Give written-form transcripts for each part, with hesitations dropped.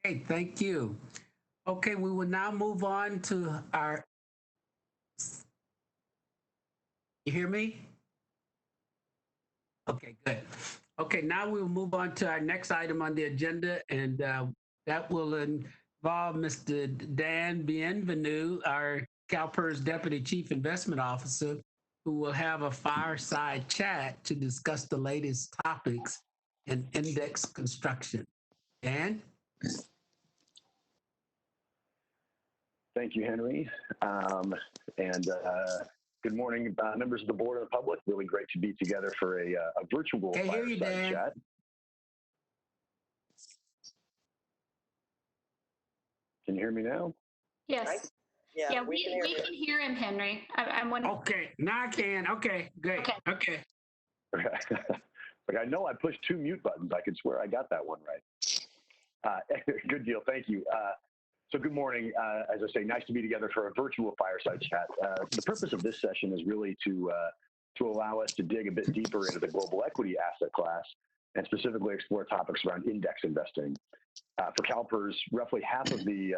Okay, thank you. Okay, we will now move on to our, you hear me? Okay, good. Okay, now we will move on to our next item on the agenda, and that will involve Mr. Dan Bienvenu, our CalPERS Deputy Chief Investment Officer, who will have a fireside chat to discuss the latest topics in index construction. Dan? Thank you, Henry. And good morning, members of the board and the public. Really great to be together for a virtual fireside chat. Can you hear me now? Yes. Right? Yeah, we can hear him, Henry. I'm wondering. Okay, now I can. Okay, great. Okay. Like I know I pushed 2 mute buttons. I could swear I got that one right. Good deal. Thank you. So good morning. As I say, nice to be together for a virtual fireside chat. The purpose of this session is really to allow us to dig a bit deeper into the global equity asset class and specifically explore topics around index investing. For CalPERS, roughly half of the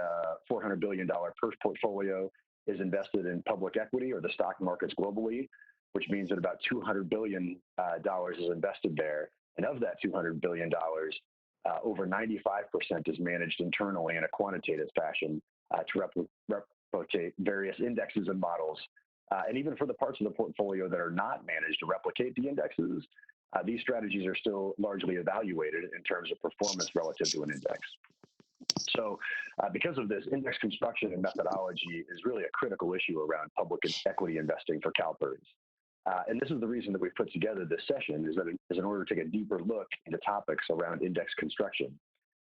$400 billion PERS portfolio is invested in public equity or the stock markets globally, which means that about $200 billion is invested there. And of that $200 billion, over 95% is managed internally in a quantitative fashion to replicate various indexes and models. And even for the parts of the portfolio that are not managed to replicate the indexes, these strategies are still largely evaluated in terms of performance relative to an index. So because of this, index construction and methodology is really a critical issue around public equity investing for CalPERS. And this is the reason that we've put together this session is in order to take a deeper look into topics around index construction,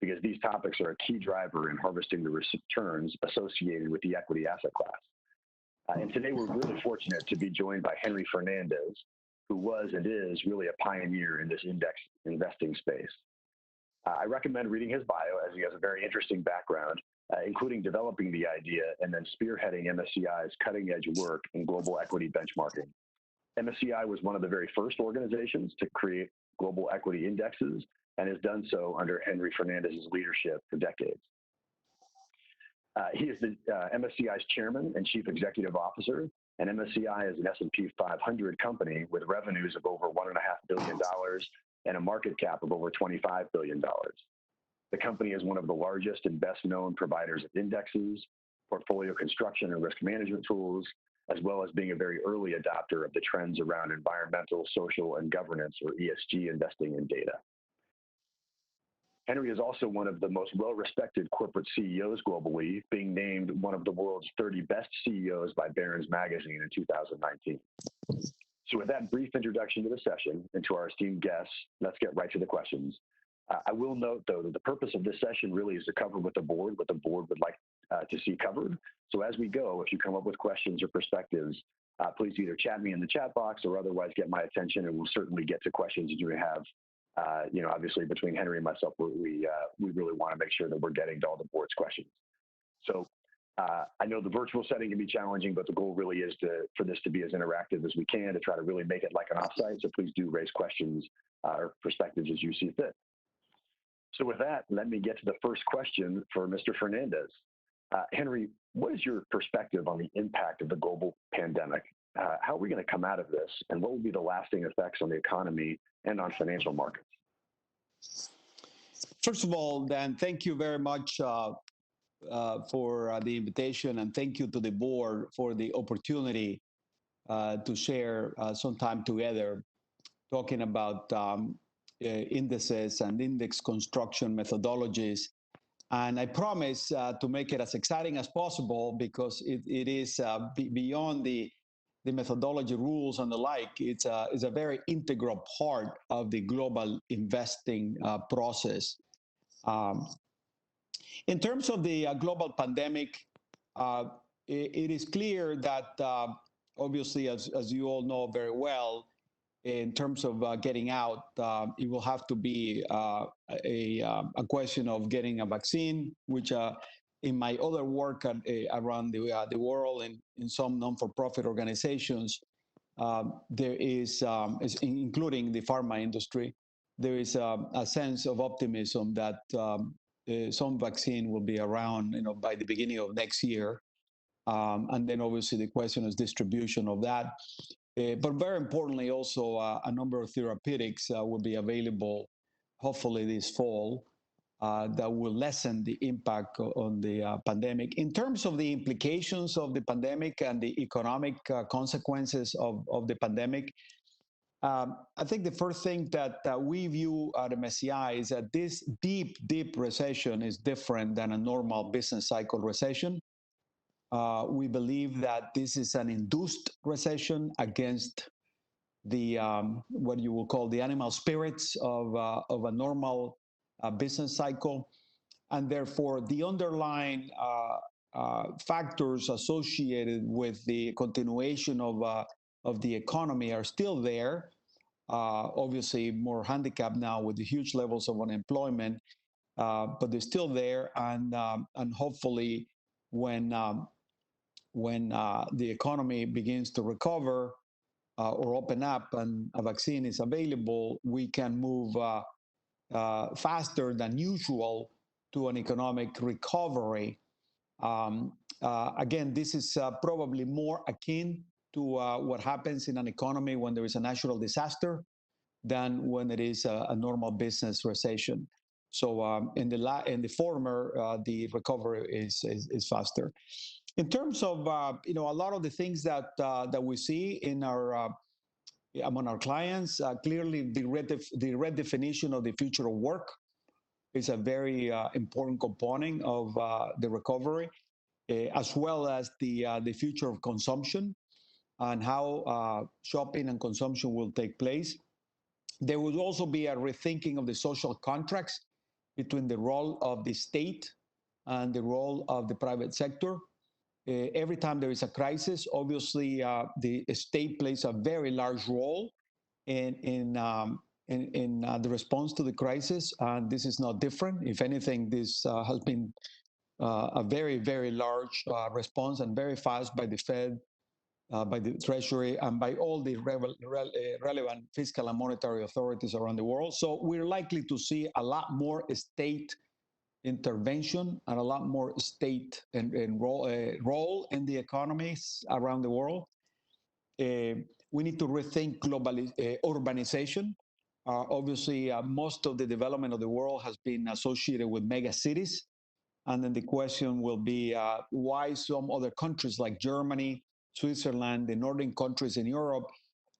because these topics are a key driver in harvesting the returns associated with the equity asset class. And today we're really fortunate to be joined by Henry Fernandez, who was and is really a pioneer in this index investing space. I recommend reading his bio as he has a very interesting background, including developing the idea and then spearheading MSCI's cutting-edge work in global equity benchmarking. MSCI was one of the very first organizations to create global equity indexes and has done so under Henry Fernandez's leadership for decades. He is the MSCI's chairman and chief executive officer, and MSCI is an S&P 500 company with revenues of over $1.5 billion and a market cap of over $25 billion. The company is one of the largest and best known providers of indexes, portfolio construction and risk management tools, as well as being a very early adopter of the trends around environmental, social, and governance, or ESG investing in data. Henry is also one of the most well-respected corporate CEOs globally, being named one of the world's 30 best CEOs by Barron's Magazine in 2019. So with that brief introduction to the session and to our esteemed guests, let's get right to the questions. I will note, though, that the purpose of this session really is to cover with the board what the board would like to see covered. So as we go, if you come up with questions or perspectives, please either chat me in the chat box or otherwise get my attention, and we'll certainly get to questions that you may have. Obviously between Henry and myself, we really want to make sure that we're getting to all the board's questions. So I know the virtual setting can be challenging, but the goal really is for this to be as interactive as we can to try to really make it like an offsite. So please do raise questions or perspectives as you see fit. So with that, let me get to the first question for Mr. Fernandez. Henry, what is your perspective on the impact of the global pandemic? How are we going to come out of this, and what will be the lasting effects on the economy and on financial markets? First of all, Dan, thank you very much for the invitation, and thank you to the board for the opportunity to share some time together talking about indices and index construction methodologies. And I promise to make it as exciting as possible, because it is beyond the methodology rules and the like. It's a very integral part of the global investing process. In terms of the global pandemic, it is clear that obviously, as you all know very well, in terms of getting out, it will have to be a question of getting a vaccine, which in my other work around the world in some non-for-profit organizations, there is, including the pharma industry, there is a sense of optimism that some vaccine will be around, by the beginning of next year. And then obviously the question is distribution of that. But very importantly, also a number of therapeutics will be available, hopefully this fall, that will lessen the impact on the pandemic. In terms of the implications of the pandemic and the economic consequences of the pandemic, I think the first thing that we view at MSCI is that this deep, deep recession is different than a normal business cycle recession. We believe that this is an induced recession against the what you will call the animal spirits of a normal business cycle, and therefore the underlying factors associated with the continuation of the economy are still there. Obviously, more handicapped now with the huge levels of unemployment, but they're still there, and hopefully when the economy begins to recover or open up and a vaccine is available, we can move faster than usual to an economic recovery. Again, this is probably more akin to what happens in an economy when there is a natural disaster than when it is a normal business recession. So in the former, the recovery is faster. In terms of a lot of the things that we see in our among our clients, clearly the redefinition of the future of work is a very important component of the recovery, as well as the future of consumption and how shopping and consumption will take place. There will also be a rethinking of the social contracts between the role of the state and the role of the private sector. Every time there is a crisis, obviously the state plays a very large role in the response to the crisis, and this is not different. If anything, this has been a very, very large response and very fast by the Fed, by the Treasury, and by all the relevant fiscal and monetary authorities around the world. So we're likely to see a lot more state intervention and a lot more state and role in the economies around the world. We need to rethink urbanization. Obviously, most of the development of the world has been associated with mega cities. And then the question will be why some other countries like Germany, Switzerland, the northern countries in Europe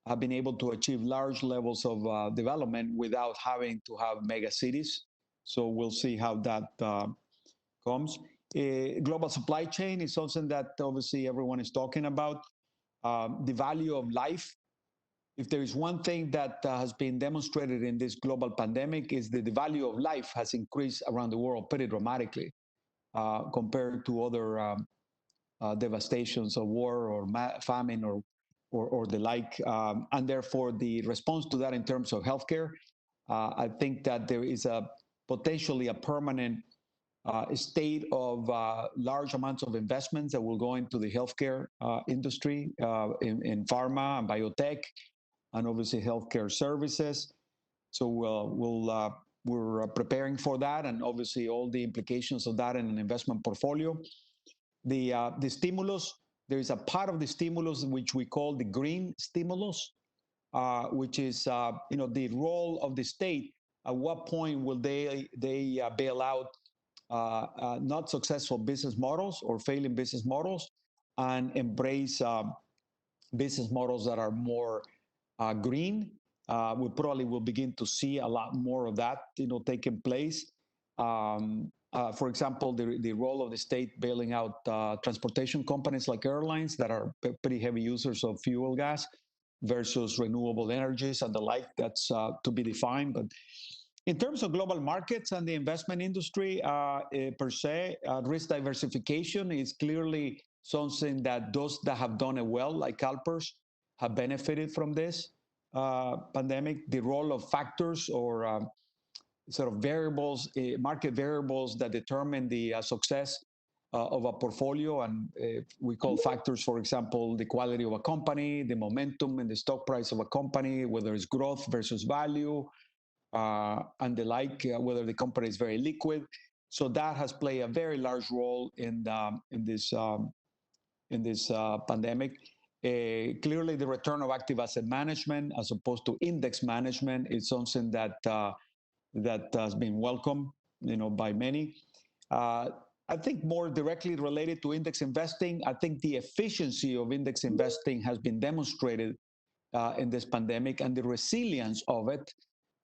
have been able to achieve large levels of development without having to have mega cities. So we'll see how that comes. Global supply chain is something that obviously everyone is talking about. The value of life. If there is one thing that has been demonstrated in this global pandemic is that the value of life has increased around the world pretty dramatically compared to other devastations of war or famine or the like. And therefore, the response to that in terms of healthcare, I think that there is potentially a permanent state of large amounts of investments that will go into the healthcare industry in pharma and biotech, and obviously healthcare services. So we're preparing for that, and obviously all the implications of that in an investment portfolio. The stimulus, there is a part of the stimulus which we call the green stimulus, which is the role of the state. At what point will they bail out not successful business models or failing business models and embrace business models that are more green? We probably will begin to see a lot more of that, taking place. For example, the role of the state bailing out transportation companies like airlines that are pretty heavy users of fuel gas versus renewable energies and the like. That's to be defined. But in terms of global markets and the investment industry per se, risk diversification is clearly something that those that have done it well, like CalPERS, have benefited from this pandemic. The role of factors or sort of variables, market variables that determine the success of a portfolio. And we call factors, for example, the quality of a company, the momentum in the stock price of a company, whether it's growth versus value, and the like, whether the company is very liquid. So that has played a very large role in this pandemic. Clearly, the return of active asset management as opposed to index management is something that that has been welcomed, by many. Uh, I think more directly related to index investing, I think the efficiency of index investing has been demonstrated in this pandemic and the resilience of it.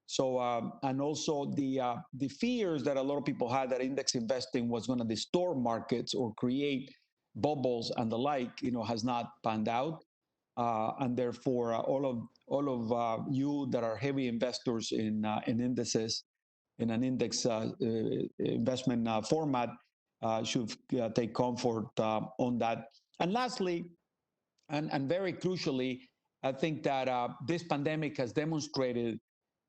So, and also the fears that a lot of people had that index investing was going to distort markets or create bubbles and the like, has not panned out. And therefore, all of you that are heavy investors in indices, in an index investment format, should take comfort on that. And lastly, and very crucially, I think that this pandemic has demonstrated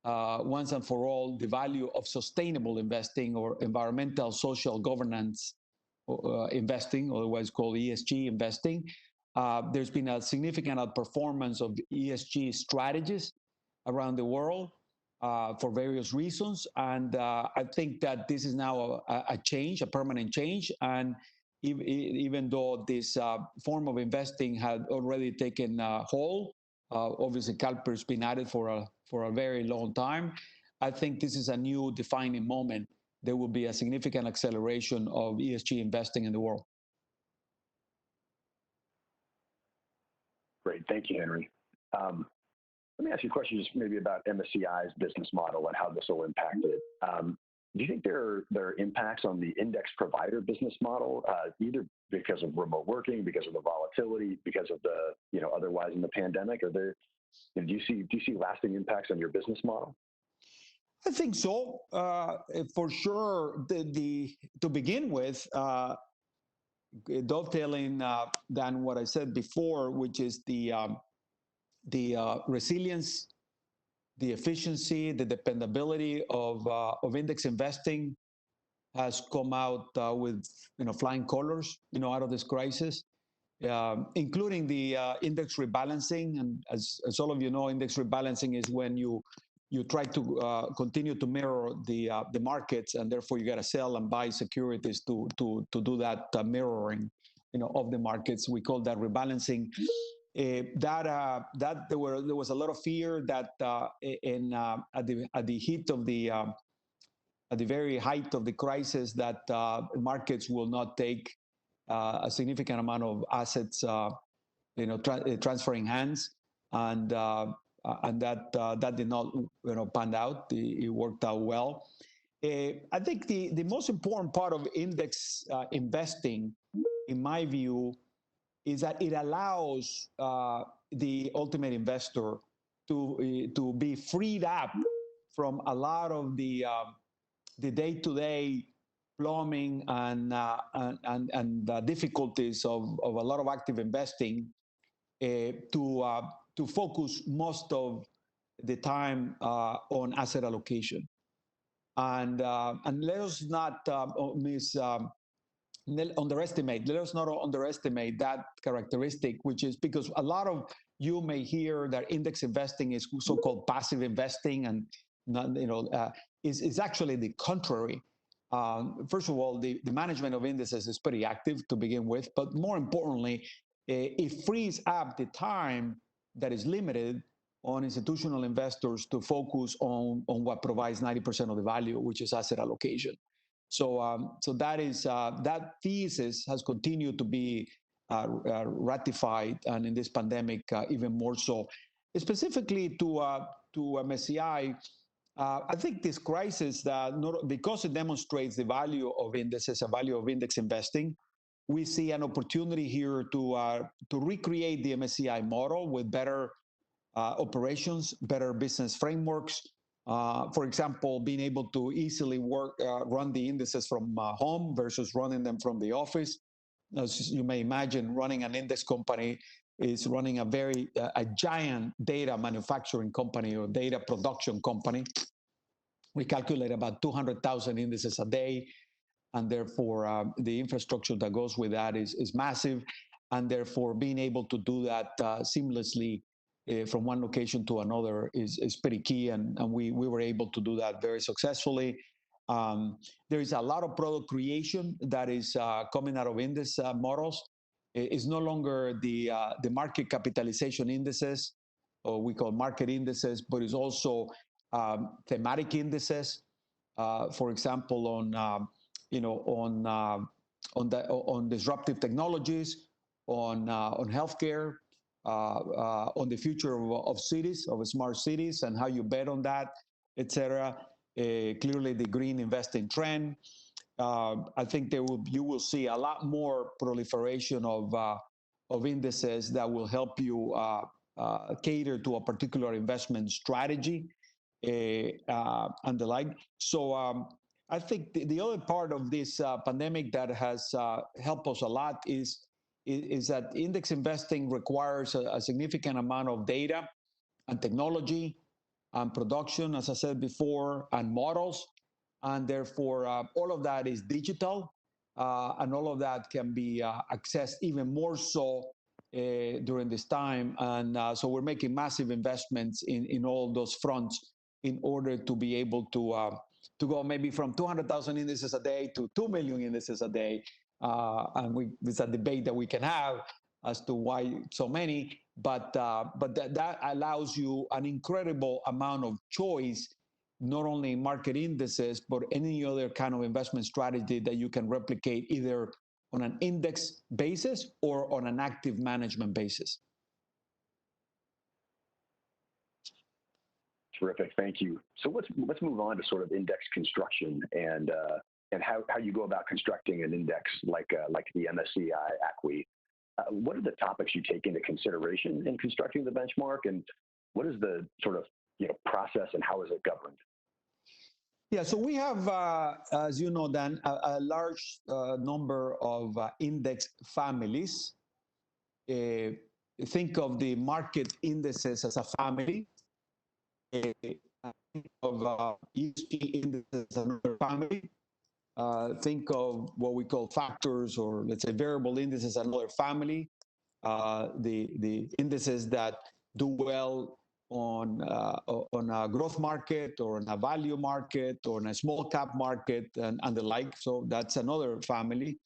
once and for all the value of sustainable investing or environmental social governance investing, otherwise called ESG investing. There's been a significant outperformance of ESG strategies around the world for various reasons. And I think that this is now a change, a permanent change. And even though this form of investing had already taken hold, obviously CalPER's been at it for a very long time. I think this is a new defining moment. There will be a significant acceleration of ESG investing in the world. Great, thank you, Henry. Let me ask you a question just maybe about MSCI's business model and how this will impact it. Do you think there are impacts on the index provider business model, either because of remote working, because of the volatility, because of the, otherwise in the pandemic? Are there, do you see lasting impacts on your business model? I think so, for sure. To begin with, dovetailing than what I said before, which is the resilience, the efficiency, the dependability of index investing has come out with flying colors, out of this crisis, including the index rebalancing. And as all of you know, index rebalancing is when you try to continue to mirror the markets, and therefore you got to sell and buy securities to do that mirroring, of the markets. We call that rebalancing. That there was a lot of fear that at the heat of at the very height of the crisis, that markets will not take a significant amount of assets, transferring hands, and that did not pan out. It worked out well. I think the most important part of index investing, in my view, is that it allows the ultimate investor to be freed up from a lot of the day-to-day plumbing and the difficulties of a lot of active investing, to focus most of the time on asset allocation. And let us not underestimate. Let us not underestimate that characteristic, which is because a lot of you may hear that index investing is so-called passive investing, and is actually the contrary. First of all, the management of indices is pretty active to begin with, but more importantly, it frees up the time that is limited on institutional investors to focus on what provides 90% of the value, which is asset allocation. So that is that thesis has continued to be ratified, and in this pandemic even more so. Specifically to MSCI, I think this crisis, because it demonstrates the value of indices, the value of index investing, we see an opportunity here to recreate the MSCI model with better operations, better business frameworks. For example, being able to easily run the indices from home versus running them from the office. As you may imagine, running an index company is running a giant data manufacturing company or data production company. We calculate about 200,000 indices a day, and therefore the infrastructure that goes with that is massive, and therefore being able to do that seamlessly from one location to another is pretty key, and we were able to do that very successfully. There is a lot of product creation that is coming out of index models. It's no longer the market capitalization indices, or we call market indices, but it's also thematic indices. For example, on disruptive technologies, on healthcare, on the future of cities, of smart cities, and how you bet on that, etc. Clearly, the green investing trend. I think you will see a lot more proliferation of indices that will help you cater to a particular investment strategy and the like. So I think the other part of this pandemic that has helped us a lot is that index investing requires a significant amount of data and technology and production, as I said before, and models. And therefore, all of that is digital, and all of that can be accessed even more so during this time. And so we're making massive investments in all those fronts in order to be able to go maybe from 200,000 indices a day to 2 million indices a day. And it's a debate that we can have as to why so many, but that allows you an incredible amount of choice, not only in market indices, but any other kind of investment strategy that you can replicate either on an index basis or on an active management basis. Terrific, thank you. So let's move on to sort of index construction and how you go about constructing an index like the MSCI ACWI. What are the topics you take into consideration in constructing the benchmark, and what is the sort of process, and how is it governed? Yeah, so we have, as you know, Dan, a large number of index families. Think of the market indices as a family. Think of ESG indices as another family. Think of what we call factors, or let's say variable indices, another family. The indices that do well on a growth market, or on a value market, or in a small cap market, and the like. So that's another family.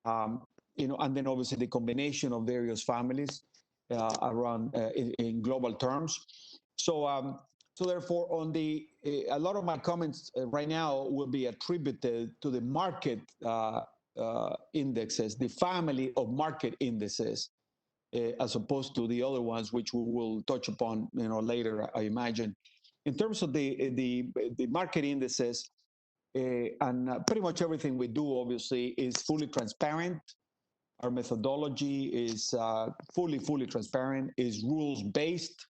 And then obviously the combination of various families around in global terms. So therefore, a lot of my comments right now will be attributed to the market indexes, the family of market indices, as opposed to the other ones, which we will touch upon later, I imagine. In terms of the market indices, and pretty much everything we do, obviously, is fully transparent. Our methodology is fully transparent, is rules-based,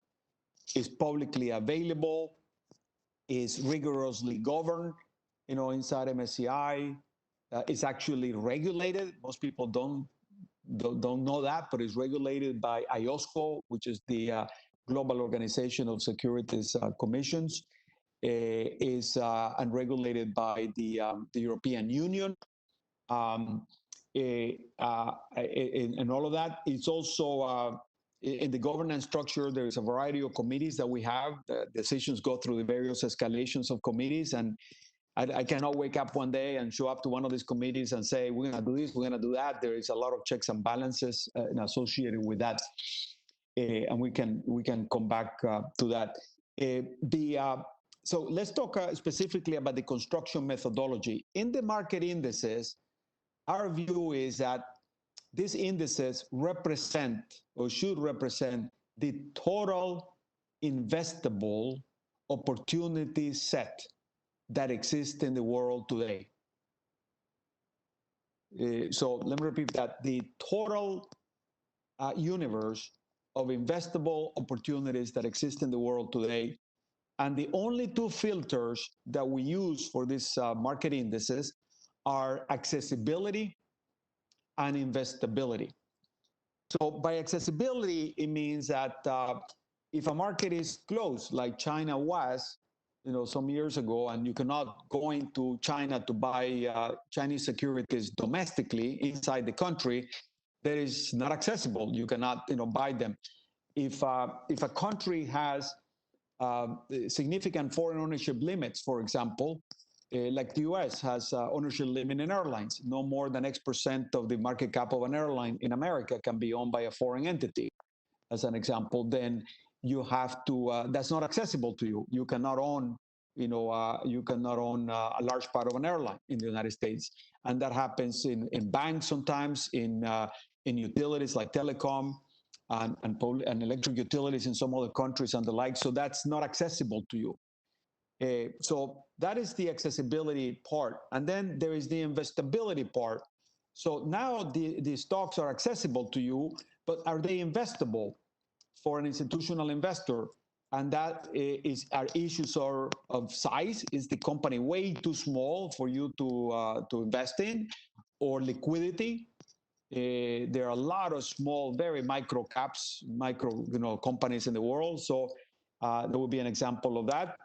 is publicly available, is rigorously governed, inside MSCI. It's actually regulated. Most people don't know that, but it's regulated by IOSCO, which is the Global Organization of Securities Commissions, and regulated by the European Union. And all of that. It's also in the governance structure. There is a variety of committees that we have. The decisions go through the various escalations of committees, and I cannot wake up one day and show up to one of these committees and say, we're going to do this, we're going to do that. There is a lot of checks and balances associated with that. And we can come back to that. So let's talk specifically about the construction methodology. In the market indices, our view is that these indices represent, or should represent, the total investable opportunity set that exists in the world today. So let me repeat that. The total universe of investable opportunities that exist in the world today. And the only two filters that we use for these market indices are accessibility and investability. So by accessibility, it means that if a market is closed, like China was, some years ago, and you cannot go into China to buy Chinese securities domestically inside the country, that is not accessible. You cannot, buy them. If a country has significant foreign ownership limits, for example, like the US has ownership limit in airlines. No more than X% of the market cap of an airline in America can be owned by a foreign entity, as an example. Then you have to, that's not accessible to you. You cannot own, you cannot own a large part of an airline in the United States. And that happens in banks sometimes, in utilities like telecom and electric utilities in some other countries and the like. So that's not accessible to you. So that is the accessibility part. And then there is the investability part. So now the stocks are accessible to you, but are they investable for an institutional investor? And that are issues of size. Is the company way too small for you to invest in, or liquidity? There are a lot of small, very micro caps, companies in the world. So that would be an example of that.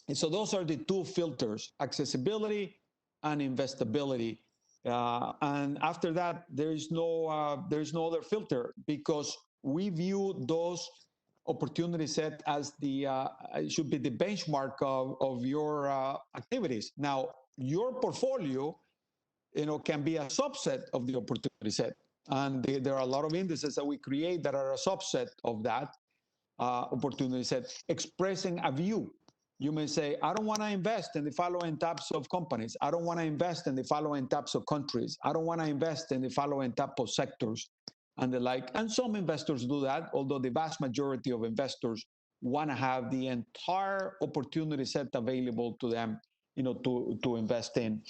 And so those are the two filters: accessibility and investability. And after that, there is no other filter, because we view those opportunity set as it should be the benchmark of your activities. Now, your portfolio, can be a subset of the opportunity set, and there are a lot of indices that we create that are a subset of that opportunity set, expressing a view. You may say, I don't want to invest in the following types of companies. I don't want to invest in the following types of countries. I don't want to invest in the following type of sectors and the like. And some investors do that, although the vast majority of investors want to have the entire opportunity set available to them, to invest in.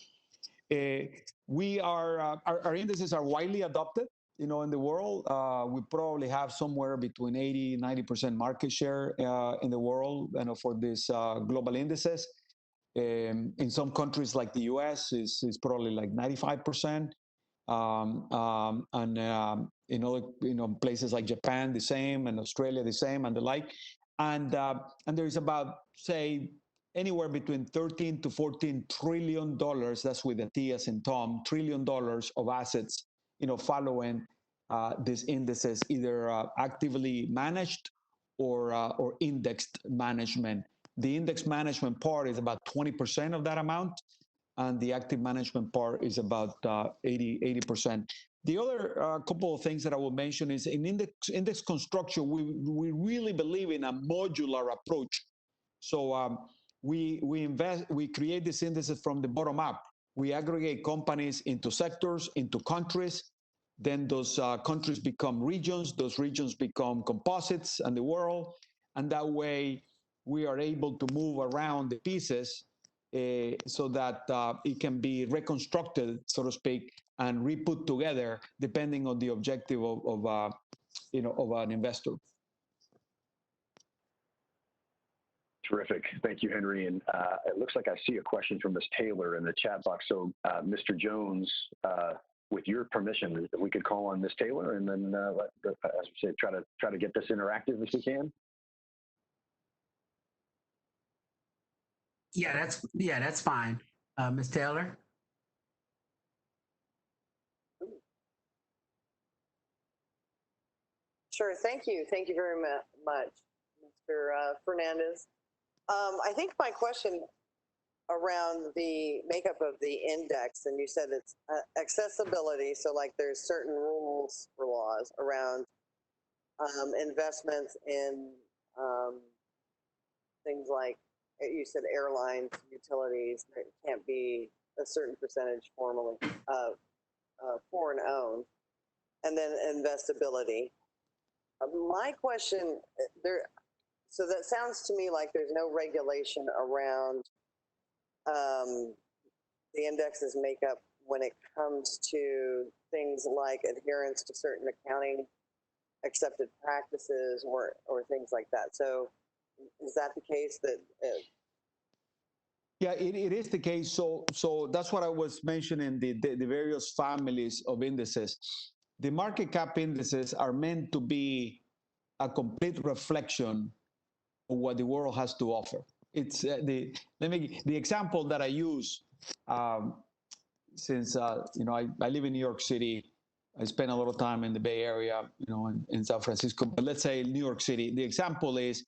Our indices are widely adopted, in the world. We probably have somewhere between 80-90% market share in the world, for these global indices. In some countries like the US, is probably like 95%. And in other, places like Japan, the same, and Australia, the same, and the like. And there is about, say, anywhere between 13 to 14 trillion dollars. That's with a T as in Tom, trillion dollars of assets, following these indices, either actively managed or indexed management. The index management part is about 20% of that amount, and the active management part is about 80%. The other couple of things that I will mention is in index construction, we really believe in a modular approach. So we create these indices from the bottom up. We aggregate companies into sectors, into countries. Then those countries become regions. Those regions become composites and the world. And that way we are able to move around the pieces so that it can be reconstructed, so to speak, and re-put together depending on the objective of an investor. Terrific. Thank you, Henry. And it looks like I see a question from Ms. Taylor in the chat box. So, Mr. Jones, with your permission, we could call on Ms. Taylor, and then, as we say, try to get this interactive as we can. Yeah, that's fine. Ms. Taylor. Sure. Thank you. Thank you very much, Mr. Fernandez. I think my question around the makeup of the index, and you said it's accessibility. So like there's certain rules or laws around investments in things like, you said airlines, utilities, there can't be a certain percentage formally foreign owned, and then investability. My question there, so that sounds to me like there's no regulation around the index's makeup when it comes to things like adherence to certain accounting accepted practices or things like that. So is that the case that? Yeah, it is the case. So that's what I was mentioning, the various families of indices. The market cap indices are meant to be a complete reflection of what the world has to offer. It's the example that I use, since I live in New York City. I spend a lot of time in the Bay Area, in San Francisco. But let's say New York City. The example is,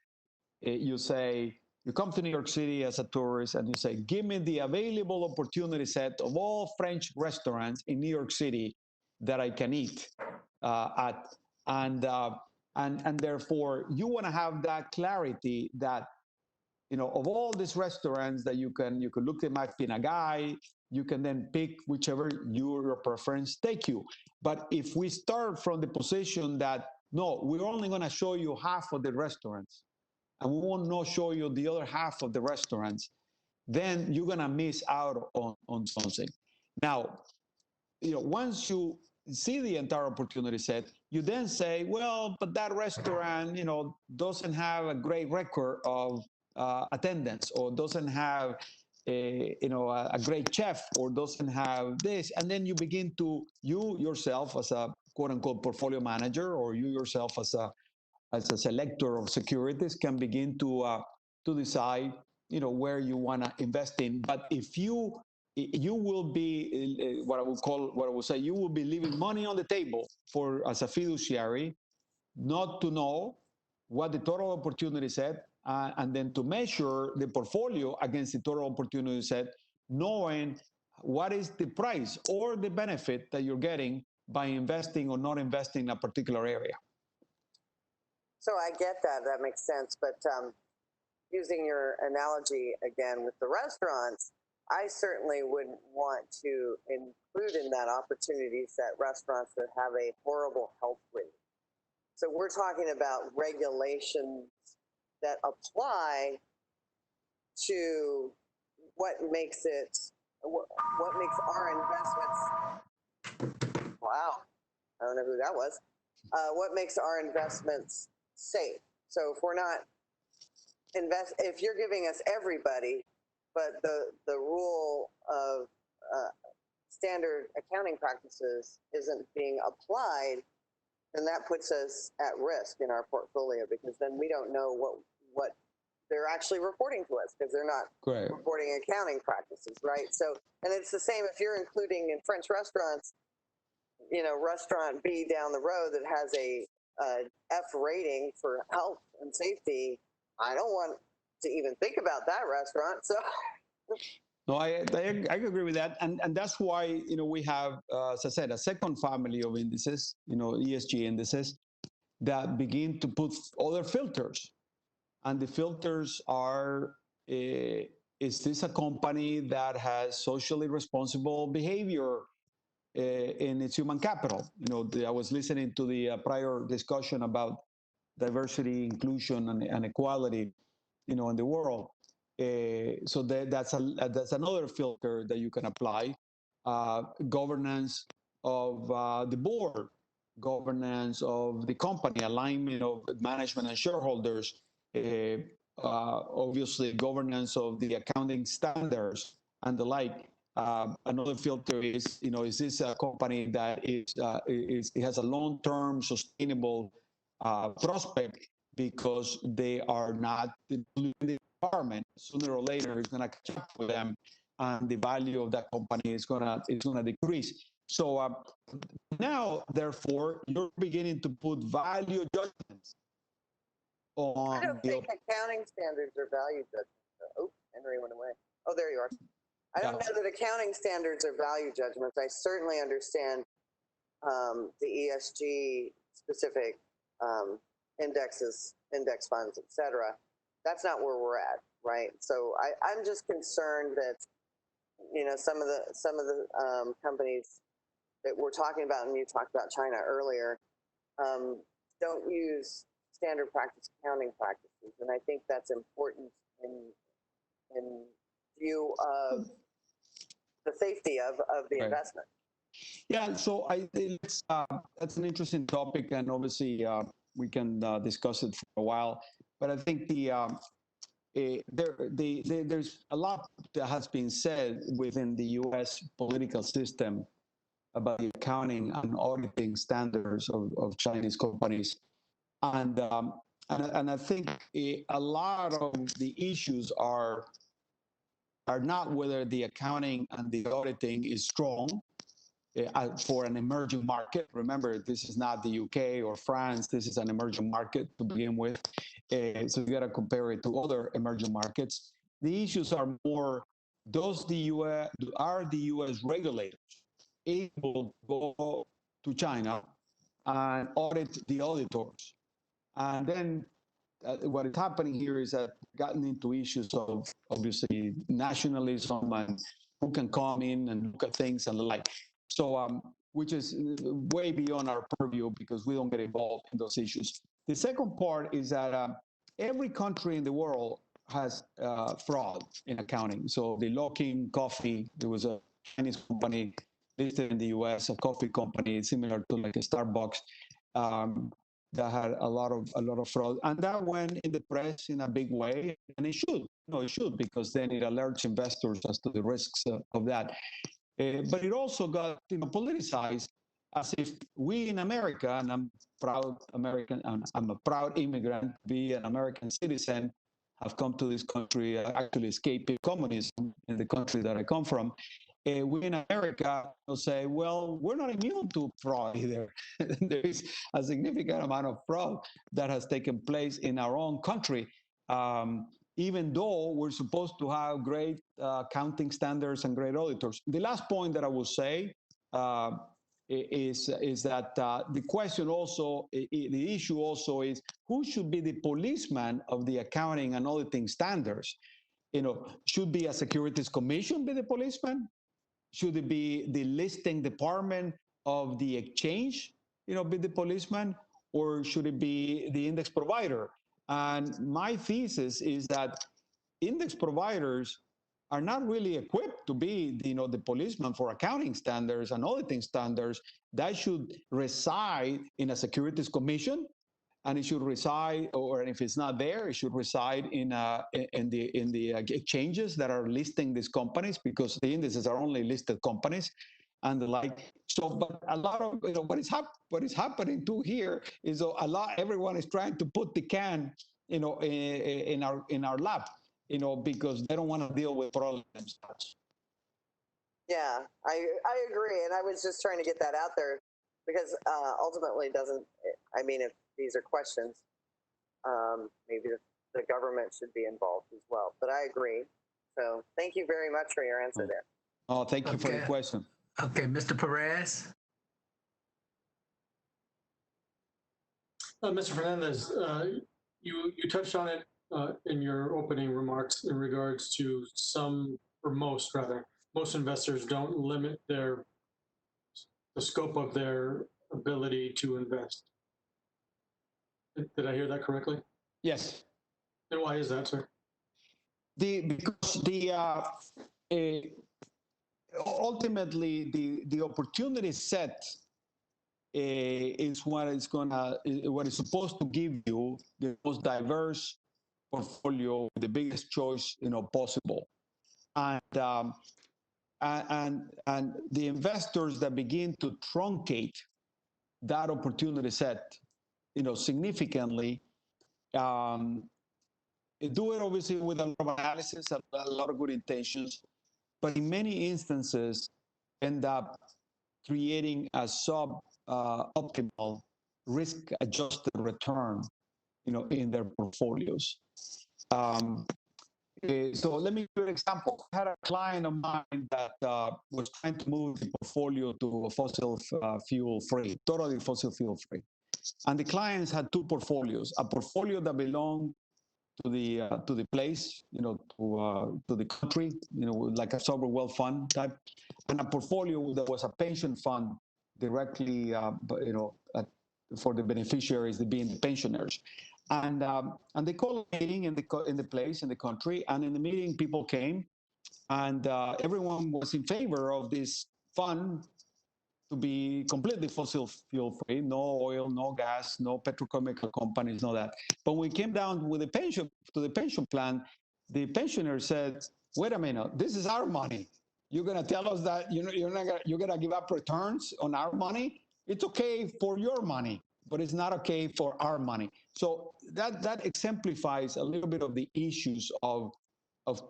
you say, You come to New York City as a tourist and you say, give me the available opportunity set of all French restaurants in New York City that I can eat at. And, uh, and therefore, you want to have that clarity that, of all these restaurants that you can look, at might be in a guide, you can then pick whichever your preference take you. But if we start from the position that, no, we're only going to show you half of the restaurants, and we will not show you the other half of the restaurants, then you're gonna miss out on something. Now, once you see the entire opportunity set, you then say, well, but that restaurant, doesn't have a great record of attendance, or doesn't have a great chef, or doesn't have this, and then you begin to, you yourself as a quote unquote portfolio manager, or you yourself as a selector of securities can begin to decide where you want to invest in. But if you will be what I would say, you will be leaving money on the table for as a fiduciary, not to know what the total opportunity set, and then to measure the portfolio against the total opportunity set, knowing what is the price or the benefit that you're getting by investing or not investing in a particular area. So I get that. That makes sense. But using your analogy again with the restaurants, I certainly wouldn't want to include in that opportunity set restaurants that have a horrible health rating. So we're talking about regulations that apply to what makes our investments. Wow, I don't know who that was. What makes our investments safe? So if we're not if you're giving us everybody, but the rule of standard accounting practices isn't being applied, then that puts us at risk in our portfolio, because then we don't know what they're actually reporting to us, because they're not reporting accounting practices, right? So, and it's the same if you're including in French restaurants, restaurant B down the road that has a F rating for health and safety. I don't want to even think about that restaurant. So. No, I agree with that, and that's why we have, as I said, a second family of indices, ESG indices, that begin to put other filters, and the filters are: is this a company that has socially responsible behavior in its human capital? I was listening to the prior discussion about diversity, inclusion, and equality, in the world. So that's another filter that you can apply. Governance of the board, governance of the company, alignment of management and shareholders, obviously governance of the accounting standards and the like. Another filter is, is this a company that it has a long-term sustainable prospect, because they are not including the environment. Sooner or later, it's going to catch up with them, and the value of that company is going to decrease. So now, therefore, you're beginning to put value judgments on. I don't think accounting standards are value judgments. Oh, Henry went away. Oh, there you are. I don't know that accounting standards are value judgments. I certainly understand the ESG specific indexes, index funds, et cetera. That's not where we're at, right? So I'm just concerned that some of the companies that we're talking about, and you talked about China earlier, don't use standard practice accounting practices, and I think that's important in view of the safety of the investment. Yeah, so that's an interesting topic, and obviously we can discuss it for a while. But I think there's a lot that has been said within the U.S. political system about the accounting and auditing standards of Chinese companies, and I think a lot of the issues are not whether the accounting and the auditing is strong, for an emerging market. Remember, this is not the UK or France. This is an emerging market to begin with. So you got to compare it to other emerging markets. The issues are more, are the US regulators able to go to China and audit the auditors? And then what is happening here is that we've gotten into issues of obviously nationalism and who can come in and look at things and the like. So, which is way beyond our purview because we don't get involved in those issues. The second part is that every country in the world has fraud in accounting. So the Luckin Coffee, there was a Chinese company listed in the US, a coffee company similar to like a Starbucks. That had a lot of fraud, and that went in the press in a big way, and it should. No, it should, because then it alerts investors as to the risks of that. But it also got politicized, as if we in America, and I'm proud American, and I'm a proud immigrant, be an American citizen, have come to this country, actually escaping communism in the country that I come from. We in America will say, well, we're not immune to fraud either. There is a significant amount of fraud that has taken place in our own country, even though we're supposed to have great accounting standards and great auditors. The last point that I will say is that the question also, the issue also is who should be the policeman of the accounting and auditing standards? Should be a Securities Commission be the policeman? Should it be the listing department of the exchange, be the policeman, or should it be the index provider? And my thesis is that index providers are not really equipped to be, the policeman for accounting standards and auditing standards. That should reside in a Securities Commission, and it should reside, or if it's not there, it should reside in the exchanges that are listing these companies, because the indices are only listed companies and the like. So, but a lot of what is happening too here is everyone is trying to put the can in our lap, because they don't want to deal with problems themselves. Yeah, I agree, and I was just trying to get that out there because ultimately if these are questions, maybe the government should be involved as well. But I agree. So thank you very much for your answer there. Oh, thank you for the question. Okay, Mr. Perez. Mr. Fernandez, you touched on it in your opening remarks in regards to most investors don't limit the scope of their ability to invest. Did I hear that correctly? Yes. And why is that, sir? Because ultimately the opportunity set is what is supposed to give you the most diverse portfolio, the biggest choice possible, and the investors that begin to truncate that opportunity set, significantly, do it obviously with a lot of analysis, a lot of good intentions, but in many instances end up creating a optimal risk-adjusted return, in their portfolios. So let me give you an example. I had a client of mine that was trying to move the portfolio to a fossil fuel free, totally fossil fuel free. And the clients had two portfolios: a portfolio that belonged to the place, to the country, like a sovereign wealth fund type, and a portfolio that was a pension fund directly, for the beneficiaries, being the pensioners. And they called a meeting in the place, in the country, and in the meeting people came, and everyone was in favor of this fund to be completely fossil fuel free, no oil, no gas, no petrochemical companies, no that. But when we came down with the pension plan, the pensioner said, "Wait a minute, this is our money. You're going to tell us that you're going to give up returns on our money? It's okay for your money, but it's not okay for our money." So that exemplifies a little bit of the issues of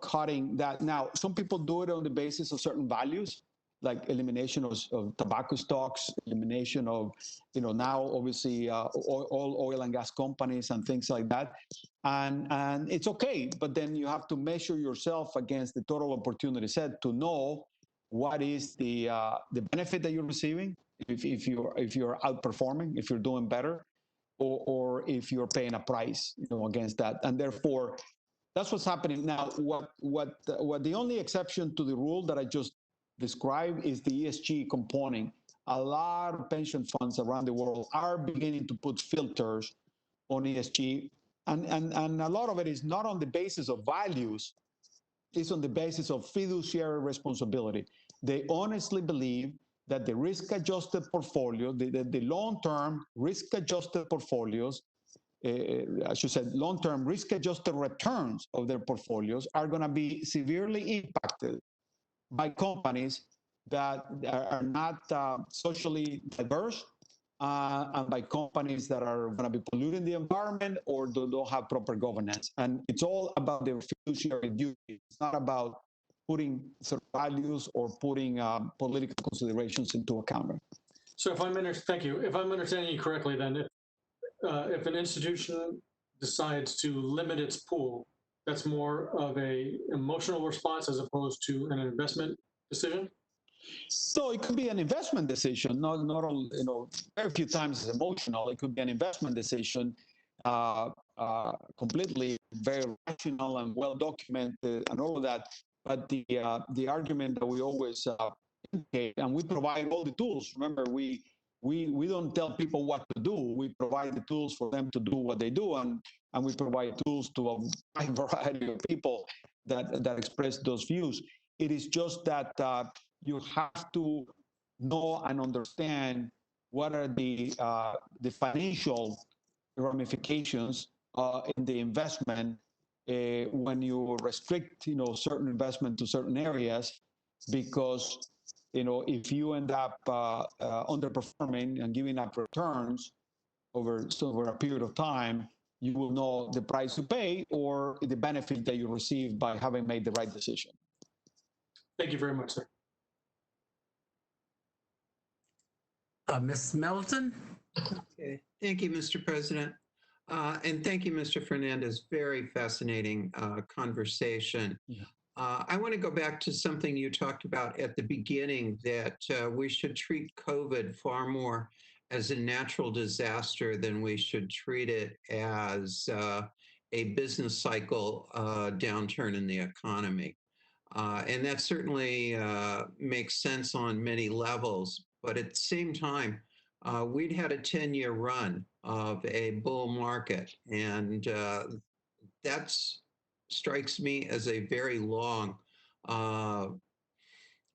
cutting that. Now, some people do it on the basis of certain values. like elimination of tobacco stocks, elimination of, now obviously all oil and gas companies and things like that. And it's okay, but then you have to measure yourself against the total opportunity set to know what is the benefit that you're receiving if you're outperforming, if you're doing better, or if you're paying a price, against that. And therefore, that's what's happening now. What the only exception to the rule that I just described is the ESG component. A lot of pension funds around the world are beginning to put filters on ESG, and a lot of it is not on the basis of values, it's on the basis of fiduciary responsibility. They honestly believe that the risk-adjusted portfolio, the long-term risk-adjusted portfolios, I should say, long-term risk-adjusted returns of their portfolios are going to be severely impacted by companies that are not socially diverse, and by companies that are going to be polluting the environment or don't have proper governance. And it's all about their fiduciary duty. It's not about putting sort of values or putting political considerations into account. So thank you. If I'm understanding you correctly, then if an institution decides to limit its pool, that's more of a emotional response as opposed to an investment decision? So it could be an investment decision, not all, very few times it's emotional. It could be an investment decision, completely very rational and well documented and all of that. But the argument that we always indicate, and we provide all the tools. Remember, we don't tell people what to do. We provide the tools for them to do what they do, and we provide tools to a wide variety of people that express those views. It is just that you have to know and understand what are the financial ramifications in the investment when you restrict, certain investment to certain areas, because if you end up underperforming and giving up returns over a period of time, you will know the price you pay or the benefit that you receive by having made the right decision. Thank you very much, sir. Ms. Melton? Okay. Thank you, Mr. President. And thank you, Mr. Fernandez. Very fascinating conversation. Yeah. I want to go back to something you talked about at the beginning, that we should treat COVID far more as a natural disaster than we should treat it as a business cycle downturn in the economy. And that certainly makes sense on many levels. But at the same time, we'd had a 10-year run of a bull market, and that strikes me as a very long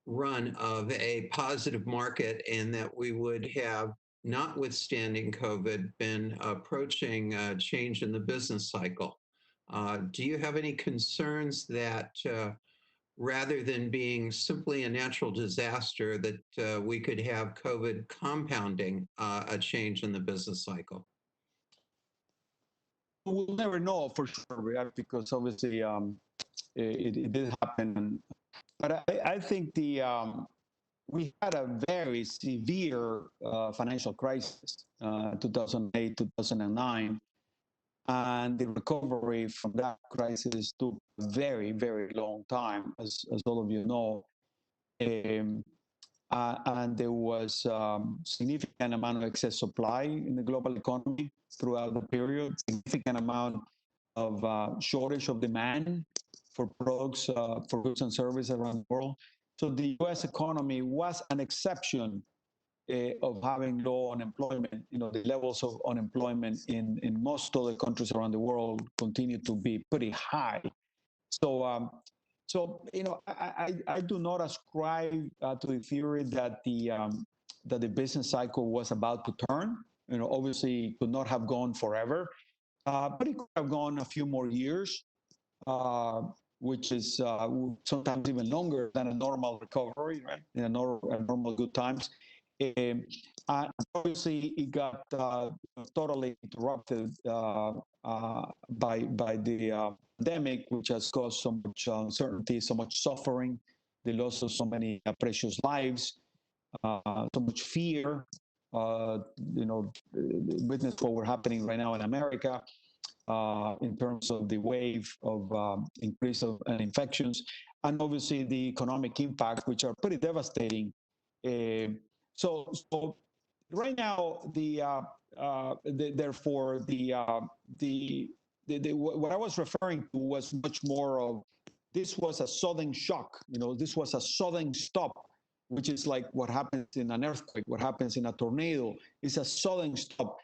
run of a positive market, and that we would have, notwithstanding COVID, been approaching a change in the business cycle. Do you have any concerns that rather than being simply a natural disaster, that we could have COVID compounding a change in the business cycle? We'll never know for sure, right? Because obviously it did happen. But I think we had a very severe financial crisis, 2008, 2009. And the recovery from that crisis took a very, very long time, as all of you know. And there was significant amount of excess supply in the global economy throughout the period, significant amount of shortage of demand for products, for goods and services around the world. So the U.S. economy was an exception of having low unemployment. The levels of unemployment in most other countries around the world continue to be pretty high. So, I do not ascribe to the theory that the business cycle was about to turn. Obviously, it could not have gone forever, but it could have gone a few more years, which is sometimes even longer than a normal recovery, right? In a normal good times. Obviously, it got totally interrupted by the pandemic, which has caused so much uncertainty, so much suffering the loss of so many precious lives, so much fear. Witness what we're happening right now in America in terms of the wave of increase of infections, and obviously the economic impacts, which are pretty devastating. So right now, therefore, what I was referring to was much more of this was a sudden shock. This was a sudden stop, which is like what happens in an earthquake, what happens in a tornado. It's a sudden stop.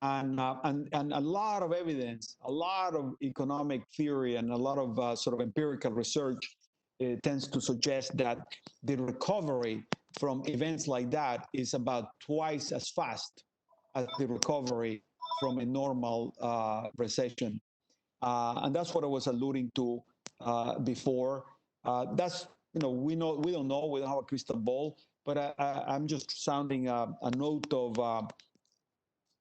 And a lot of evidence, a lot of economic theory, and a lot of sort of empirical research tends to suggest that the recovery from events like that is about twice as fast as the recovery from a normal recession. And that's what I was alluding to before. That's, we don't know, we don't have a crystal ball, but I'm just sounding a note of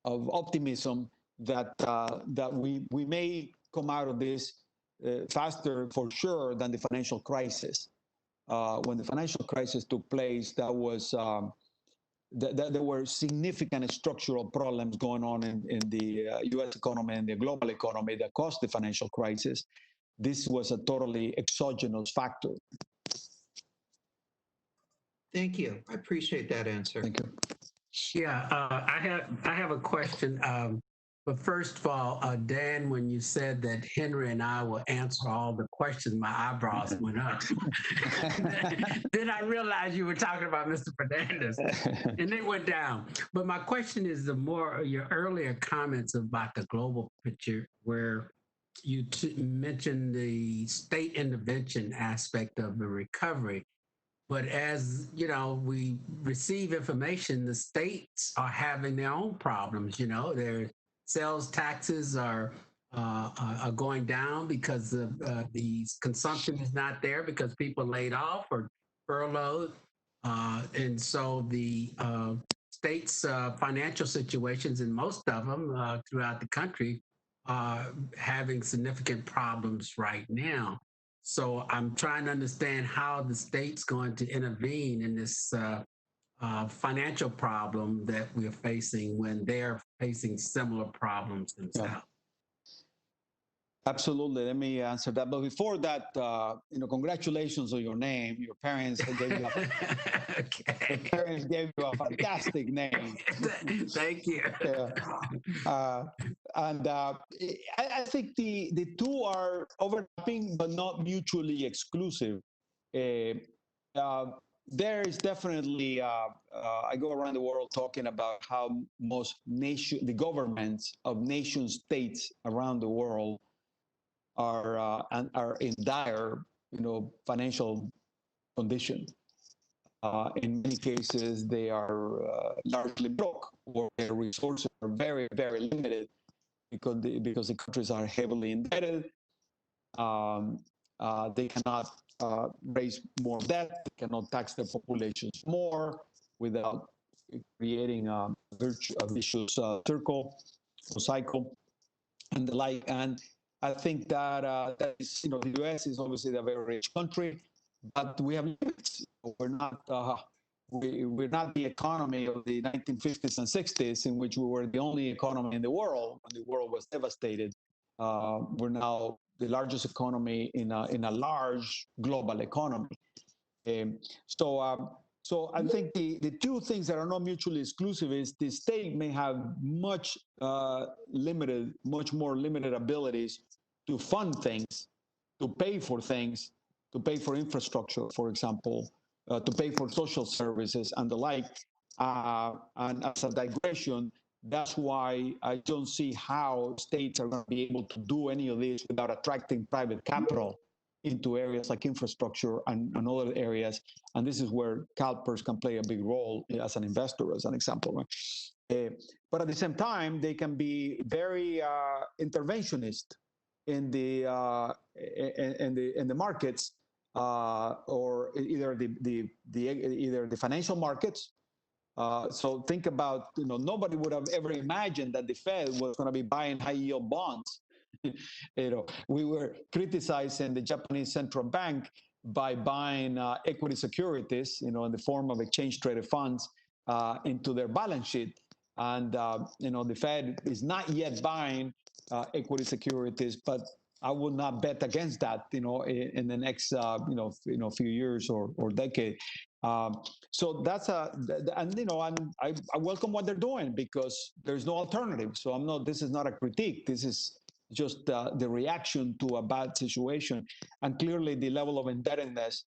optimism that we may come out of this faster for sure than the financial crisis. When the financial crisis took place, there were significant structural problems going on in the U.S. economy and the global economy that caused the financial crisis. This was a totally exogenous factor. Thank you. I appreciate that answer. Thank you. Yeah, I have a question. But first of all, Dan, when you said that Henry and I will answer all the questions, my eyebrows went up. Then I realized you were talking about Mr. Fernandez, and they went down. But my question is your earlier comments about the global picture, where you mentioned the state intervention aspect of the recovery. But as we receive information, the states are having their own problems. Their sales taxes are going down because of the consumption is not there because people laid off or furloughed, and so the states' financial situations in most of them throughout the country are having significant problems right now. So I'm trying to understand how the state's going to intervene in this financial problem that we're facing when they're facing similar problems themselves. Yeah. Absolutely. Let me answer that. But before that, congratulations on your name. Your parents gave you okay. Your parents gave you a fantastic name. Thank you. And I think the two are overlapping, but not mutually exclusive. There is definitely, I go around the world talking about how the governments of nation states around the world are in dire, financial condition. In many cases, they are largely broke, or their resources are very, very limited because the countries are heavily indebted. They cannot raise more debt. They cannot tax their populations more without creating a vicious circle or cycle and the like. And I think that is, the U.S. is obviously a very rich country, but we have limits. We're not the economy of the 1950s and 60s, in which we were the only economy in the world when the world was devastated. We're now the largest economy in a large global economy. So I think the two things that are not mutually exclusive is the state may have much more limited abilities to fund things, to pay for things, to pay for infrastructure, for example, to pay for social services and the like. And as a digression, that's why I don't see how states are going to be able to do any of this without attracting private capital into areas like infrastructure and other areas. And this is where CalPERS can play a big role as an investor, as an example. Right? But at the same time, they can be very interventionist in the markets, or either the financial markets. So think about, nobody would have ever imagined that the Fed was going to be buying high yield bonds. We were criticizing the Japanese central bank by buying equity securities, in the form of exchange traded funds into their balance sheet. And the Fed is not yet buying equity securities, but I would not bet against that, in the next, few years or decade. So that's I welcome what they're doing because there's no alternative. So this is not a critique. This is just the reaction to a bad situation. And clearly the level of indebtedness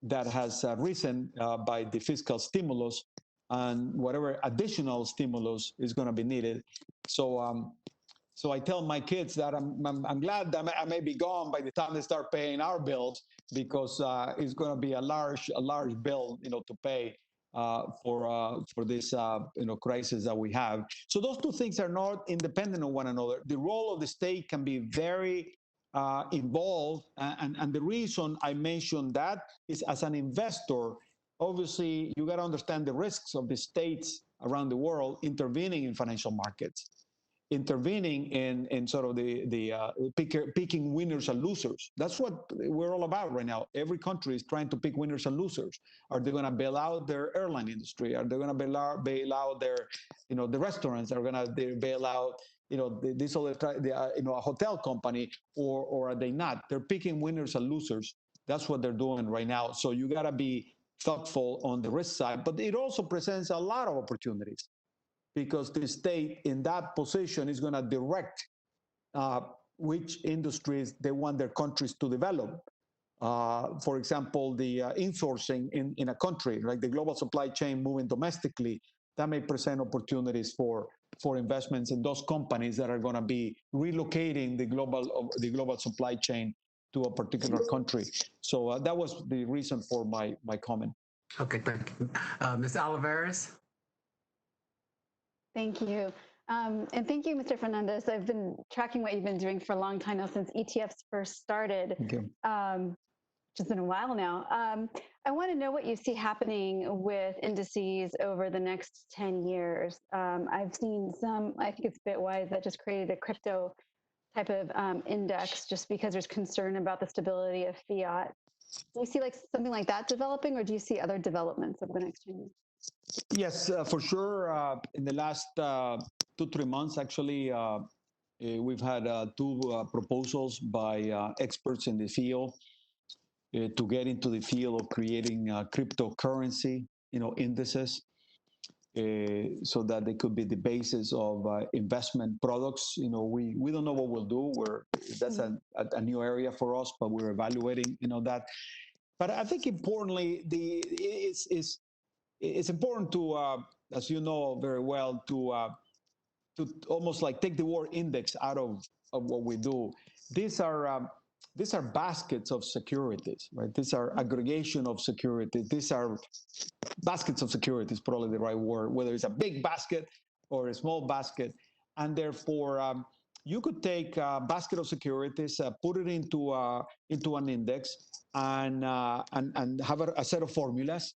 that has risen by the fiscal stimulus and whatever additional stimulus is going to be needed. So I tell my kids that I'm glad that I may be gone by the time they start paying our bills, because it's going to be a large bill, to pay for this crisis that we have. So those two things are not independent of one another. The role of the state can be very involved, and the reason I mentioned that is, as an investor, obviously you got to understand the risks of the states around the world intervening in financial markets, intervening in sort of the picking winners and losers. That's what we're all about right now. Every country is trying to pick winners and losers. Are they going to bail out their airline industry? Are they going to bail out their, the restaurants? Are going to bail out, this other, a hotel company, or are they not? They're picking winners and losers. That's what they're doing right now. So you got to be thoughtful on the risk side, but it also presents a lot of opportunities, because the state in that position is going to direct which industries they want their countries to develop. For example, the insourcing in a country, like the global supply chain moving domestically, that may present opportunities for investments in those companies that are going to be relocating the global supply chain to a particular country. So that was the reason for my comment. Okay, thank you. Ms. Olivares? Thank you. And thank you, Mr. Fernandez. I've been tracking what you've been doing for a long time now, since ETFs first started, which has been a while now. I want to know what you see happening with indices over the next 10 years. I've seen some, I think it's Bitwise, that just created a crypto type of index just because there's concern about the stability of fiat. Do you see something like that developing, or do you see other developments over the next 10 years? Yes, for sure. In the last 2-3 months, actually, we've had 2 proposals by experts in the field to get into the field of creating cryptocurrency, indices, so that they could be the basis of investment products. We don't know what we'll do. That's a new area for us, but we're evaluating, that. But I think importantly, it's important to, as you know very well, to almost like take the word index out of what we do. These are baskets of securities, right? These are aggregation of securities. These are baskets of securities, probably the right word, whether it's a big basket or a small basket. And therefore, you could take a basket of securities, put it into an index, and have a set of formulas,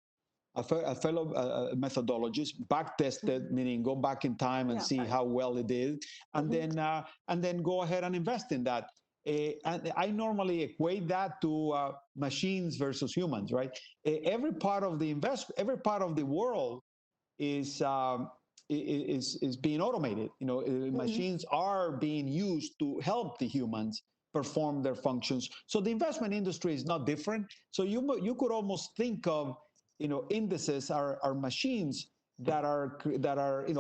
a fellow methodologies, back tested, meaning go back in time and see how well it did, and then go ahead and invest in that. And I normally equate that to machines versus humans, right? Every part of the world is being automated. Machines are being used to help the humans perform their functions. So the investment industry is not different. So you could almost think of indices are machines that are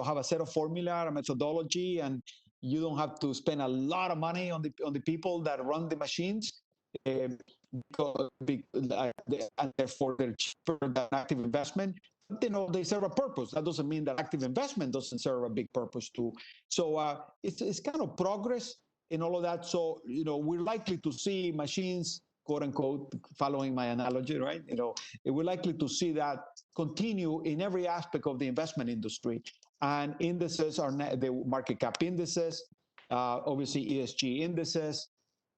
have a set of formula, a methodology, and you don't have to spend a lot of money on the people that run the machines, and therefore they're cheaper than active investment. But, they serve a purpose. That doesn't mean that active investment doesn't serve a big purpose too. So it's kind of progress in all of that. So we're likely to see machines, quote unquote, following my analogy, right? We're likely to see that continue in every aspect of the investment industry. And indices are the market cap indices, obviously ESG indices,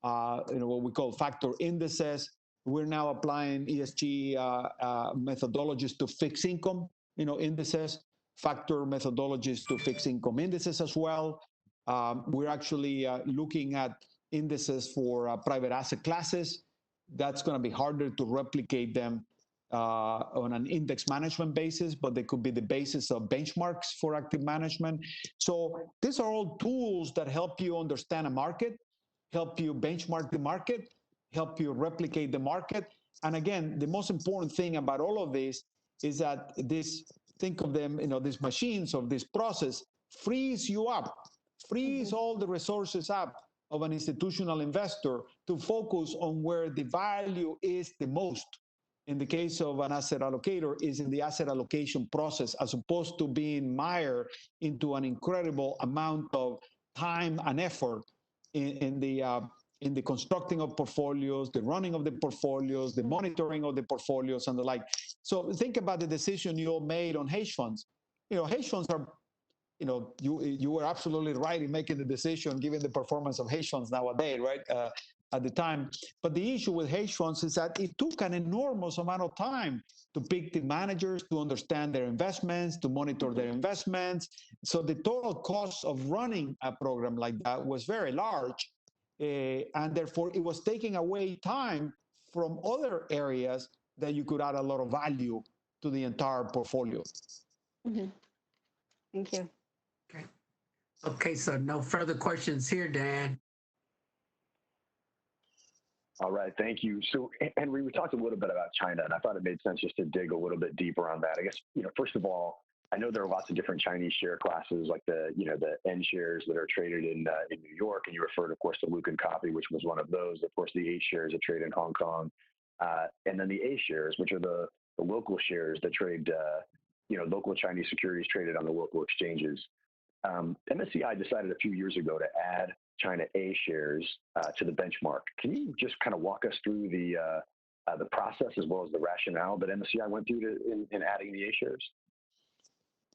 what we call factor indices. We're now applying ESG methodologies to fixed income, indices, factor methodologies to fixed income indices as well. We're actually looking at indices for private asset classes. That's going to be harder to replicate them on an index management basis, but they could be the basis of benchmarks for active management. So these are all tools that help you understand a market, help you benchmark the market, help you replicate the market. And again, the most important thing about all of this is that this, think of them, these machines of this process frees you up, frees all the resources up of an institutional investor to focus on where the value is the most. In the case of an asset allocator, is in the asset allocation process, as opposed to being mired into an incredible amount of time and effort in the constructing of portfolios, the running of the portfolios, the monitoring of the portfolios, and the like. So think about the decision you all made on hedge funds. Hedge funds are, you were absolutely right in making the decision given the performance of hedge funds nowadays, right? At the time. But the issue with hedge funds is that it took an enormous amount of time to pick the managers, to understand their investments, to monitor their investments. So the total cost of running a program like that was very large. And therefore, it was taking away time from other areas that you could add a lot of value to the entire portfolio. Mm-hmm. Thank you. Okay. Okay, so no further questions here, Dan. All right, thank you. So, Henry, we talked a little bit about China, and I thought it made sense just to dig a little bit deeper on that. I guess, first of all, I know there are lots of different Chinese share classes, like the N shares that are traded in New York, and you referred, of course, to Lucan Copy, which was one of those. Of course, the H shares that trade in Hong Kong, and then the A shares, which are the local shares that trade, local Chinese securities traded on the local exchanges. MSCI decided a few years ago to add China A shares to the benchmark. Can you just kind of walk us through the process as well as the rationale that MSCI went through in adding the A shares?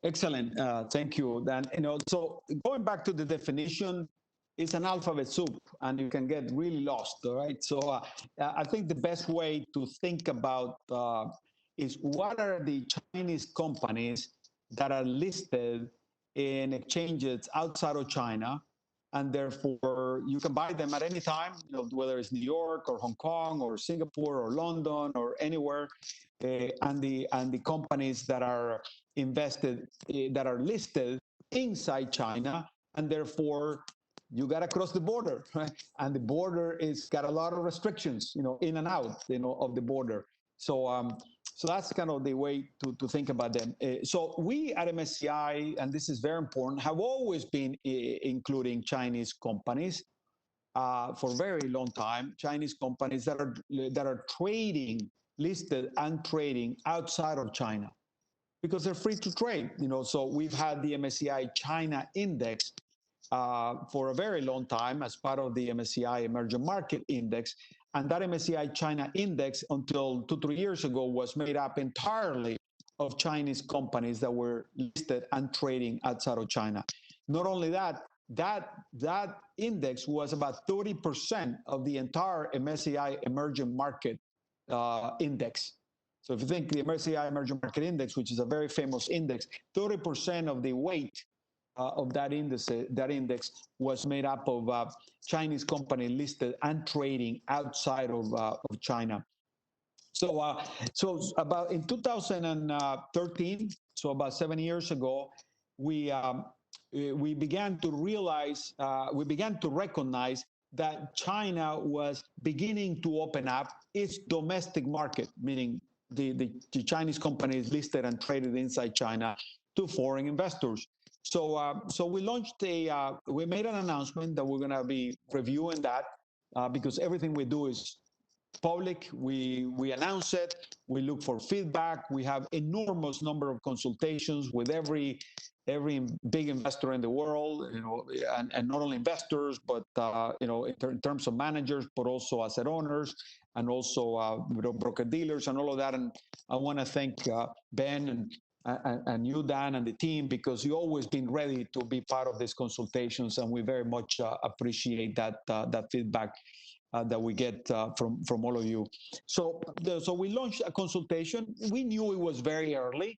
Excellent. Thank you, Dan. So going back to the definition, it's an alphabet soup, and you can get really lost, all right? So I think the best way to think about is what are the Chinese companies that are listed in exchanges outside of China, and therefore you can buy them at any time, whether it's New York or Hong Kong or Singapore or London or anywhere, and the companies that are invested, that are listed inside China, and therefore you got to cross the border, right? And the border is got a lot of restrictions, in and out, of the border. So so that's kind of the way to think about them. So we at MSCI, and this is very important, have always been including Chinese companies for a very long time. Chinese companies that are trading, listed and trading outside of China, because they're free to trade. So we've had the MSCI China Index for a very long time as part of the MSCI Emerging Market Index. And that MSCI China Index, until 2-3 years ago, was made up entirely of Chinese companies that were listed and trading outside of China. Not only that, that index was about 30% of the entire MSCI Emerging Market Index. So if you think the MSCI Emerging Market Index, which is a very famous index, 30% of the weight of that index was made up of Chinese companies listed and trading outside of China. So about in 2013, so about 7 years ago, we began to realize, we began to recognize that China was beginning to open up its domestic market, meaning the Chinese companies listed and traded inside China, to foreign investors. So we launched we made an announcement that we're going to be reviewing that because everything we do is public. We announce it. We look for feedback. We have enormous number of consultations with every big investor in the world, and not only investors, but in terms of managers, but also asset owners, and also broker dealers, and all of that. And I want to thank Ben and you, Dan, and the team, because you've always been ready to be part of these consultations, and we very much appreciate that feedback that we get from all of you. So we launched a consultation. We knew it was very early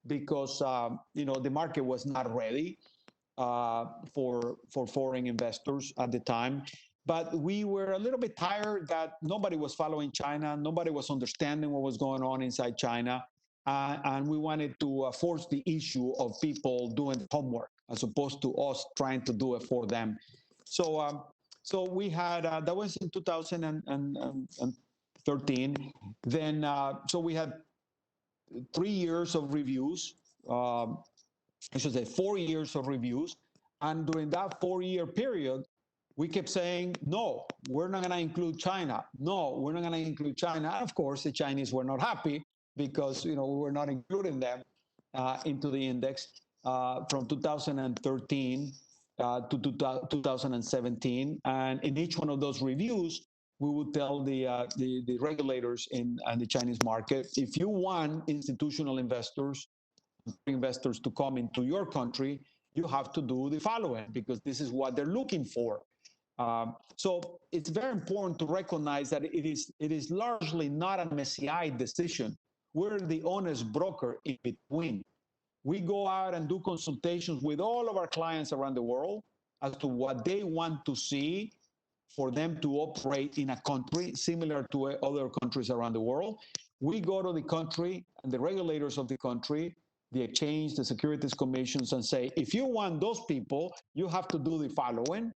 because the market was not ready for foreign investors at the time. but we were a little bit tired that nobody was following China, nobody was understanding what was going on inside China, and we wanted to force the issue of people doing homework as opposed to us trying to do it for them. So we had that was in 2013. Then so we had 3 years of reviews. I should say 4 years of reviews. And during that 4-year period, we kept saying, no, we're not going to include China. No, we're not going to include China. And of course, the Chinese were not happy because, we were not including them into the index from 2013 to 2017. And in each one of those reviews, we would tell the regulators in the Chinese market, if you want institutional investors to come into your country, you have to do the following because this is what they're looking for. So it's very important to recognize that it is largely not an MSCI decision. We're the honest broker in between. We go out and do consultations with all of our clients around the world as to what they want to see for them to operate in a country similar to other countries around the world. We go to the country and the regulators of the country, the exchange, the securities commissions, and say, if you want those people, you have to do the following.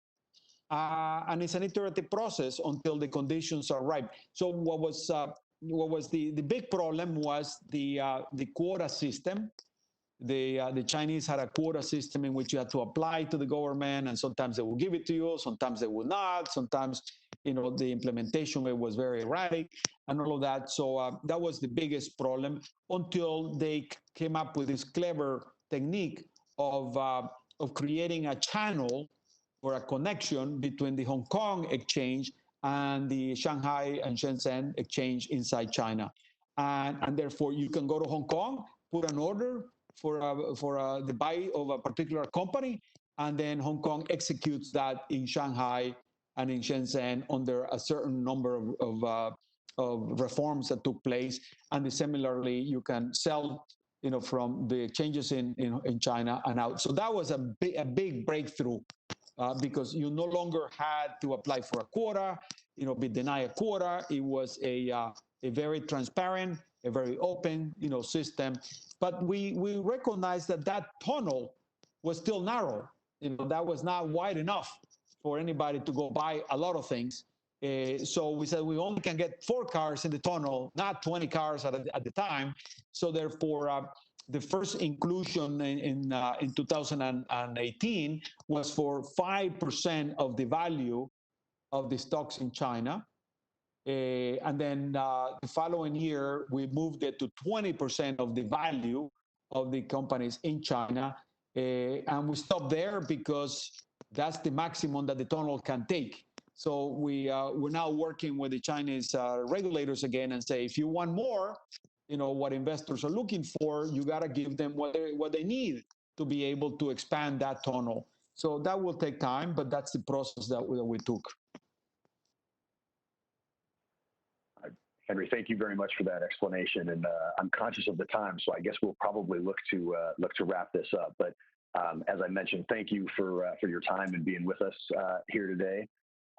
And it's an iterative process until the conditions are ripe. So what was the big problem was the quota system. The Chinese had a quota system in which you had to apply to the government, and sometimes they will give it to you, sometimes they will not. Sometimes, the implementation was very erratic and all of that. So that was the biggest problem until they came up with this clever technique of creating a channel or a connection between the Hong Kong exchange and the Shanghai and Shenzhen exchange inside China. And therefore, you can go to Hong Kong, put an order for the buy of a particular company, and then Hong Kong executes that in Shanghai and in Shenzhen under a certain number of reforms that took place. And similarly, you can sell, from the exchanges in China and out. So that was a big breakthrough because you no longer had to apply for a quota, be denied a quota. It was a very transparent, a very open, system. But we recognized that tunnel was still narrow. That was not wide enough for anybody to go buy a lot of things. So we said we only can get 4 cars in the tunnel, not 20 cars at the time. So therefore, the first inclusion in 2018 was for 5% of the value of the stocks in China. And then the following year, we moved it to 20% of the value of the companies in China. And we stopped there because that's the maximum that the tunnel can take. So we're now working with the Chinese regulators again and say, if you want more, what investors are looking for, you got to give them what they need to be able to expand that tunnel. So that will take time, but that's the process that we took. Henry, thank you very much for that explanation. And I'm conscious of the time, so I guess we'll probably look to wrap this up. But as I mentioned, thank you for your time and being with us here today.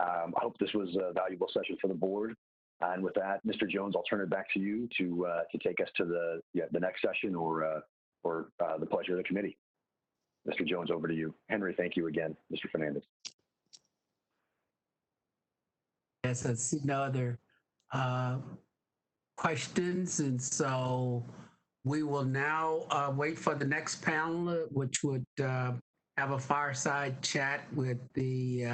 I hope this was a valuable session for the board. And with that, Mr. Jones, I'll turn it back to you to take us to the next session or the pleasure of the committee. Mr. Jones, over to you. Henry, thank you again. Mr. Fernandez. Yes, I see no other questions, and so we will now wait for the next panel, which would have a fireside chat with the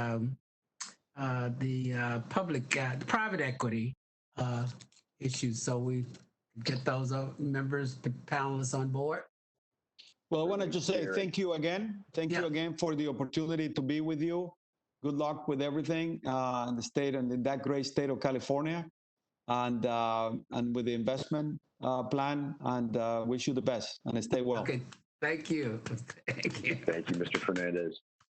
public, the private equity issues. So we get those members, the panelists on board. Well, I want to just say thank you again. Thank you again for the opportunity to be with you. Good luck with everything in the state and in that great state of California, and with the investment plan. And wish you the best and stay well. Okay, thank you. Thank you. Thank you, Mr. Fernandez.